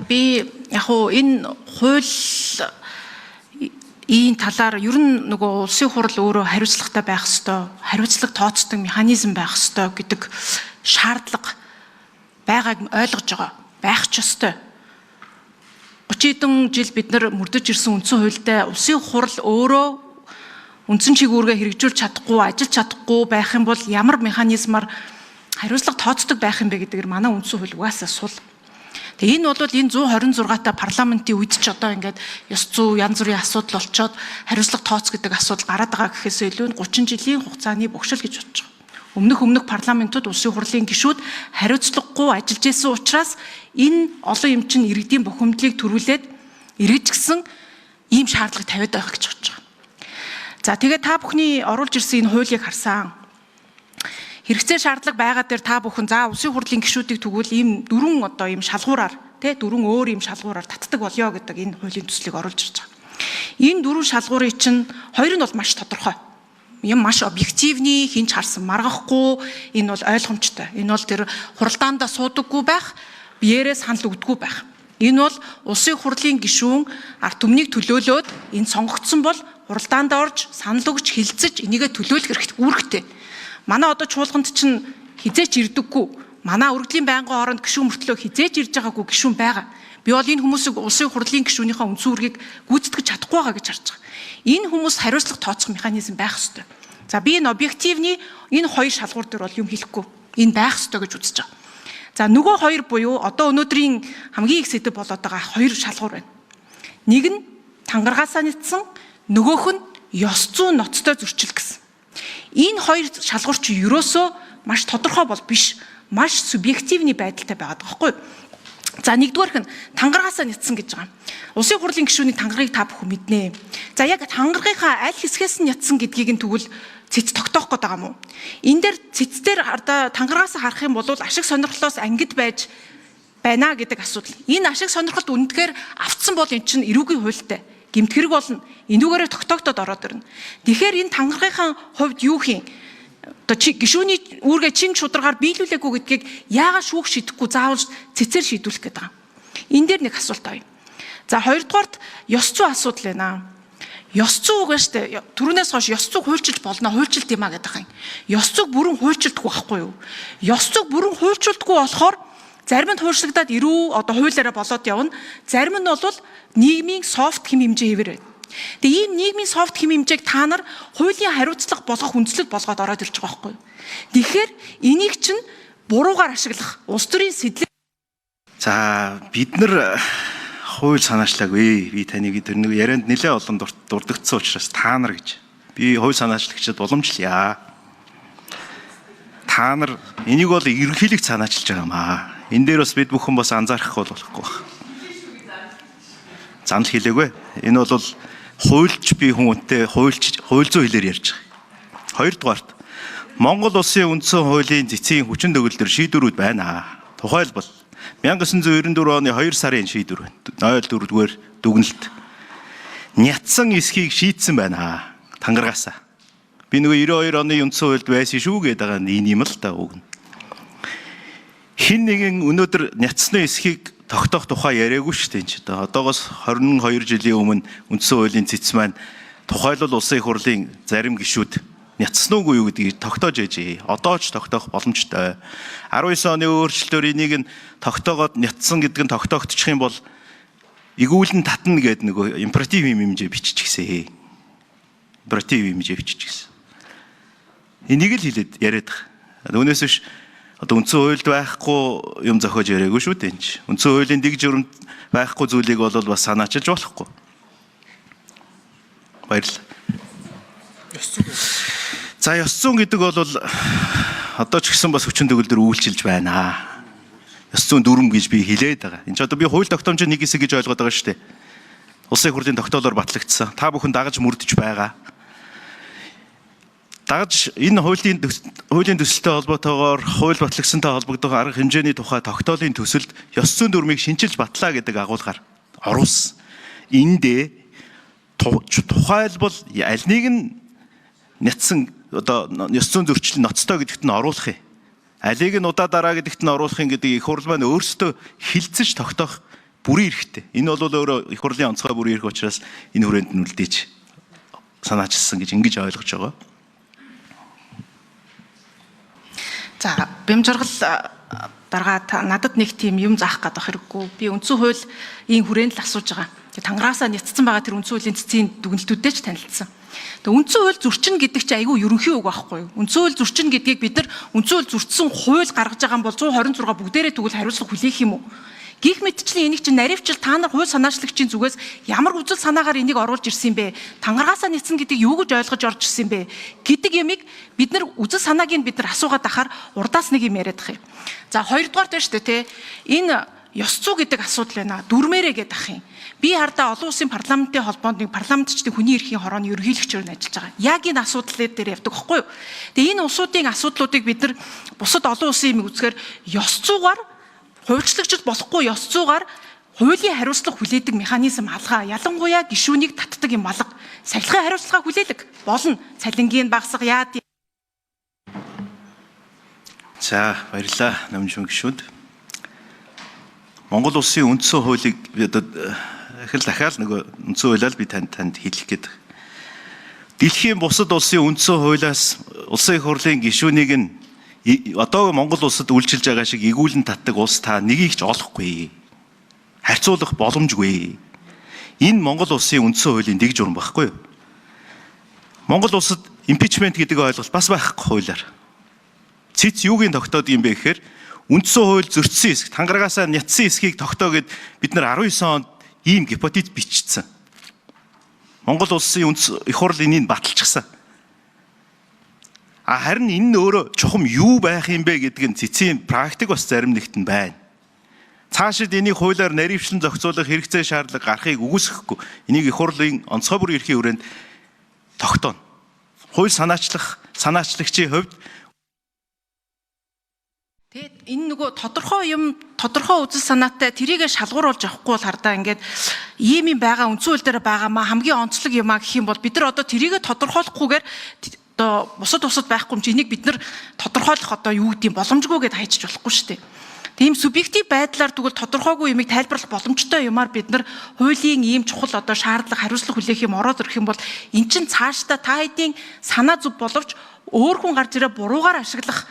би яг хуу энэ хууль ийм талаар ер нь нөгөө улсын хурал өөрөө хариуцлагатай байх ёстой, хариуцлага тооцдог механизм байх ёстой гэдэг шаардлага байгааг ойлгож байгаа. Байх ч ёстой. 30 хэдэн жил бид нар мөрдөж ирсэн үндсэн хуультай улсын хурал өөрөө үндсэн чиглэлээ хэрэгжүүлж чадахгүй, ажиллаж чадахгүй байх юм бол ямар механизмаар хариуцлага тооцдог байх юм бэ гэдгээр манай үндсэн хууль угаасаа сул. Тэгээ энэ бол энэ 126 та парламентын үед ч одоо ингээд ёс зүй янз бүрийн асуудал олцоод хариуцлага тооц гэдэг асуудал гараад байгаа гэхээс илүү 30 жилийн хугацааны богшил гэж бодож байгаа. Өмнөх парламентууд улсын хурлын гишүүд хариуцлагагүй ажиллаж исэн учраас энэ олон эмчин иргэдийн бухимдлыг төрүүлээд эргэжсэн ийм шаардлага тавиад байгаа гэж бодож байгаа. За тэгээд та бүхний оруулж ирсэн энэ хуулийг харсан. Хэрэгцээ шаардлага байгаа дээр та бүхэн за улсын хурлын гишүүдийг тэгвэл ийм дөрвөн одоо ийм шалгуураар дөрвөн өөр ийм шалгуураар татдаг болёо гэдэг энэ хуулийн төслийг оруулж ирж байгаа. Энэ дөрвөн шалгуурын чинь хоёр нь бол маш тодорхой. Юм маш объективны хинч харсан маргахгүй энэ бол ойлгомжтой. Энэ бол тэр хуралдаандаа суудаггүй байх, биеэрээ санал өгдөггүй байх. Энэ бол улсын хурлын гишүүн ард түмнийг төлөөлөөд энэ сонгогдсон бол хуралдаанд орж санал өгч хилцэж энийгээ төлөөлөх үүрэгтэй. Манай одоо чуулганд чинь хизээч ирдэггүй. Манай өргөдлийн байнгын хооронд гишүүн мөртлөө хизээч ирж байгаагүй гишүүн байгаа. Би бол энэ хүмүүсийг улсын хурлын гишүүнийхээ үндсэн үүргийг гүйцэтгэж чадахгүй байгаа гэж харж байгаа. Энэ хүмүүс хариуцлага тооцох механизм байх ёстой. За би энэ объективны энэ хоёр шалгуур дээр бол юм хэлэхгүй. Энэ байх ёстой гэж үзэж байгаа. За нөгөө хоёр буюу одоо өнөөдрийн хамгийн их сэдэв болоод байгаа хоёр шалгуур байна. Нэг нь тангаргаасаа нэтсэн, нөгөөх нь ёс зүйн ноцтой зөрчил гэсэн. Энэ хоёр шалгуур чи ерөөсөө маш тодорхой бол биш, маш субъективны байдалтай байгаад байгаа байхгүй юу? За нэгдүгээрх нь тангаргаасаа нэтсэн гэж байгаа. Улсын хурлын гишүүний тангаргийг та бүхэн мэднэ. За яг тангаргийнхаа аль хэсгээс нь нятсан гэдгийг нь тэгвэл цэц тогтоох гээд байгаа юм уу? Энэ дээр цэцээр тангаргаасаа харах юм бол ашиг сонирхлоос ангид байж байна гэдэг асуудал. Энэ ашиг сонирхолт үнэхээр автсан бол эн чинь эрүүгийн хуультай. Гэмт хэрэг болно. Энүүгээрээ тогтоогдоод ороод ирнэ. Тэгэхээр энэ тангаргийнхаа хувьд юу хийн? Одоо гишүүний үүргээ чин шударгаар биелүүлээгүй гэдгийг яагаад шүүх шидэхгүй заавал цэцээр шийдвүүлэх гээд байгаа. Энэ дээр нэг асуулт авъя. За хоёрдугаарт ёс зүй асуудал байна. Ёс зүй угаа штэ. Түрүүнээс хойш ёс зүйг хуульчилж болно, хуульчилт юм а гэдэг юм. Ёс зүйг бүрэн хуульчилдаггүй байхгүй юу? Ёс зүйг бүрэн хуульчилдаггүй болохоор зарим нь хуульчлагдаад одоо хуулиараа болоод явна. Зарим нь бол нийгмийн софт хэм хэмжээ хэвээр байна. Тэгээ ийм нийгмийн софт хэм хэмжээг та нар хуулийн хариуцлага болгох үндслэл болгоод ороод ирж байгаа байхгүй юу? Тэгэхээр энийг чинь буруугаар ашиглах улс төрийн сэтлэг. За бид нар хууль санаачлаагүй. Би таныг тэр нэг ярианд нэлээд олон дурдгдсан учраас та нар гэж. Би хууль санаачлагчид уламжлая. Та нар энийг бол ерөнхийлөгч санаачилж байгаа юм аа. Энэ дээр бас бид бүхэн бас анзаарах болохгүй байна. Занал хэлээгүй. Энэ бол хуульч би хүмүүнтэй хууль зүйн хэлээр ярьж байгаа. Хоёрдугаарт Монгол улсын үндсэн хуулийн цэцгийн хүчин төгөлдөр шийдвэрүүд байна. Тухайлбал 1994 оны 2 сарын шийдвэр байна. 04-р дүгнэлт. Нятсан эсхийг шийдсэн байна. Тангаргаасаа. Би нөгөө 92 оны үндсэн хуульд байсан шүү гэдэг байгаа энэ юм л та үг. Хин нэгэн өнөөдөр нятсны эсхийг тогтоох тухай яриаггүй шүү дээ энэ ч одоогоос 22 жилийн өмнө үндсэн хуулийн цэц маань тухайлбал улсын хурлын зарим гишүүд нятсан уугүй юу гэдгийг тогтоож ээжээ. Одоо ч тогтоох боломжтой. 19 оны өөрчлөлтөөр энийг нь тогтоогоод нятсан гэдэг нь тогтоогдчих юм бол игүүлэн татна гэдэг нөгөө императив юм хэмжээ биччихсэн. Императив хэмжээ биччихсэн. Энийг л хэлээд яриад байгаа. Үүнээс биш одоо үндсэн хуульд байхгүй юм зохиож яриаггүй шүү дээ. Үндсэн хуулийн дэг журам байхгүй зүйлийг бол бас санаачилж болохгүй. Баярлалаа. За ёс зүйн гэдэг бол одоо ч гэсэн бас хүчин төгөлдөр үйлчилж байна. Ёс зүйн дүрм гэж би хэлээд байгаа. Энд ч одоо би хууль тогтоомжийн нэг хэсэг гэж ойлгоод байгаа шүү дээ. Улсын хурлын тогтоолоор батлагдсан. Та бүхэн дагаж мөрдөж байгаа. Дагаж энэ хуулийн төсөлтэй холбоотойгоор хууль батлагдсантай холбогдох арга хэмжээний тухай тогтоолын төсөлд ёс зүйн дүрмийг шинжилж батлаа гэдэг агуулгаар оруулсан. Эндээ тухайлбал аль нэг нь нятсан одоо ёс зүйн зөрчил ноцтой гэдэгт нь оруулах юм. Алийг нь удаа дараа гэдэгт нь оруулах юм гэдэг их хурл маань өөрсдөө хилцэж тогтоох бүрийн эрхтэй. Энэ бол өөрөө их хурлын онцгой бүрийн эрх учраас энэ хүрээнд нь үлдээж санаачилсан гэж ингэж ойлгож байгаа. За, бямжиргал дараагаад надад нэг тийм юм заах гэдэг хэрэггүй. Би үндсэн хуулийн хүрээнд л асууж байгаа. Тэгээ тангараасаа няцсан байгаа тэр үндсэн хуулийн цэцгийн дүгнэлтүүдтэй ч танилцсан. Тэгээ үндсэн хууль зөрчин гэдэг чинь айгүй ерөнхий үг байхгүй юу? Үндсэн хууль зөрчин гэдгийг бид нар үндсэн хууль зөрчсөн хууль гаргаж байгаа юм бол 126 бүгдээрээ тэгвэл хариуцлага хүлээх юм уу? Гэх мэтчлэн энийг чинь наривчил та нар хууль санаачлагчийн зүгээс ямар үзэл санаагаар энийг оруулж ирсэн бэ? Тангараасаа нийцсэн гэдэг юу гэж ойлгож орж ирсэн бэ? Гэдэг ямиг бид нар үзэл санааг нь бид нар асуугаад ахаар урдаас нэг юм яриад ах юм. За хоёрдугаар дээр шүү дээ те. Энэ ёс зүй гэдэг асуудал байна. Дүрмээрээ гэдэг ах юм. Би хардаа олон улсын парламентын холбоонд нэг парламентчдын хүний эрхийн хорооны ерөнхийлөгчөөр нь ажиллаж байгаа. Яг энэ асуудал дээр явдаг байхгүй юу? Тэгээ энэ улсуудын асуудлуудыг бид нар бусад олон улсын юм үзэхээр ёс зүйгээр хуульчлагчд болохгүй ёс зүйгээр хуулийн хариуцлага хүлээдэг механизм алгаа. Ялангуяа гишүүнийг татдаг юм алга. Сахилгын хариуцлага хүлээдэг болно. Цалингийн багсах яад. За баярлалаа намжин гишүүд. Монгол улсын үндсэн хуулийг би одоо дахиад нөгөө үндсэн хуулиар би танд хэлэх гээд. Дэлхийн бусад улсын үндсэн хуулиас улсын их хурлын гишүүнийг нь одоо Монгол улсад үйлчилж байгаа шиг игүүлэн татдаг улс та нэгийг ч олохгүй. Харьцуулах боломжгүй. Энэ Монгол улсын үндсэн хуулийн дэг журам байхгүй юу? Монгол улсад импичмент гэдэг ойлголт бас байхгүй хуулиар. Цэц юугийн тогтоод юм бэ гэхээр үндсэн хууль зөрчсөн хэсэг, тангарагасаа нятсан хэсгийг тогтоогод бид нар 19 онд ийм гипотез бичсэн. Монгол улсын их хурл энийг баталчихсан. Харин энэ нь өөрөө чухам юу байх юм бэ гэдэг нь цэцгийн практик бас зарим нэгт нь байна. Цаашид энийг хуулиар наривчлан зохицуулах хэрэгцээ шаардлага гарахыг үгүйсэхгүй. Энийг их хурлын онцгой бүрийн эрхийн хүрээнд тогтооно. Хууль санаачлагчийн хувьд тэгээд энэ нөгөө тодорхой үзэл санаатай тэрийгэ шалгууруулж авахгүй бол хардаа ингээд ийм юм байгаа үндсэн хууль дээр байгаамаа хамгийн онцлог юм а гэх юм бол бид нар одоо тэрийгэ тодорхойлохгүйгээр одоо бусад байхгүй юм чи энийг бид нар тодорхойлох одоо юу гэдэм боломжгүй гэдээ хайчиж болохгүй шүү дээ. Тийм субъектив байдлаар тэгвэл тодорхойгүй юмыг тайлбарлах боломжтой юмар бид нар хуулийн ийм чухал одоо шаардлага хариуцлага хүлээх юм ороод ирэх юм бол эн чин цаашдаа та хэдийн санаа зүв боловч өөр хүн гарч ирээ буруугаар ашиглах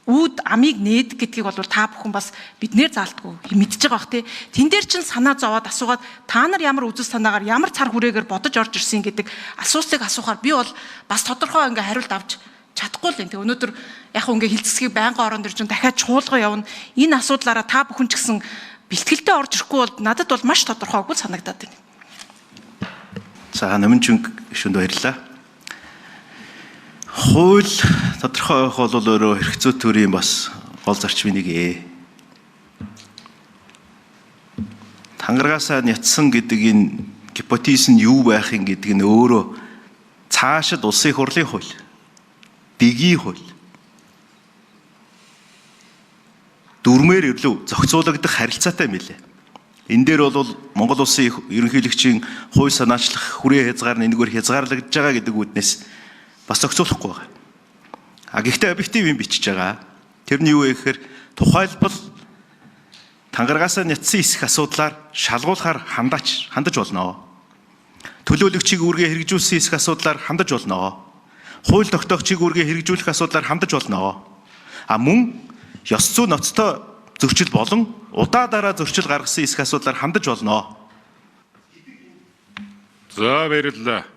үүд амийг нээд гэдгийг бол та бүхэн бас биднэр заалтгүй мэдчихэж байгаа бах тий. Тэн дээр чин санаа зовоод асуугаад та нар ямар үзэл санаагаар ямар цар хүрээгээр бодож орж ирсэн гэдэг асуултыг асуухаар би бол бас тодорхой ингээ хариулт авч чадахгүй л энэ. Өнөөдөр яг ингээ хилцсгийг байнгын орон дээр чинь дахиад чуулга явна. Энэ асуудлаараа та бүхэн ч гэсэн бэлтгэлтэй орж ирэхгүй бол надад бол маш тодорхойгүй санагдаад байна. За намынчин гишүүнд баярлалаа. Хууль тодорхой байх бол өөрөө хэрэгцээ төрийн бас гол зарчмын нэг ээ. Тангараасаа нятсан гэдэг энэ гипотез нь юу байх юм гэдэг нь өөрөө цаашид улсын их хурлын хууль, дэгийн хууль, дүрмээр ирлүү зохицуулагдах харилцаатай мэлээ. Энэ дээр бол Монгол улсын ерөнхийлөгчийн хууль санаачлах хүрээ хязгаар нь энэгээр хязгаарлагдж байгаа гэдэг үүднээс бас зохицуулахгүй байгаа. Гэхдээ объектив юм бичиж байгаа. Тэрний юу вэ гэхээр тухайлбал тангараасаа нятсан хэсэх асуудлаар шалгуулахаар хандаж болно. Төлөөлөгчийг үүргээ хэрэгжүүлсэн хэсэх асуудлаар хандаж болно. Хууль тогтоогчийг үүргээ хэрэгжүүлэх асуудлаар хандаж болно. Мөн ёс зүй ноцтой зөрчил болон удаа дараа зөрчил гаргасан хэсэх асуудлаар хандаж болно. За баярлалаа.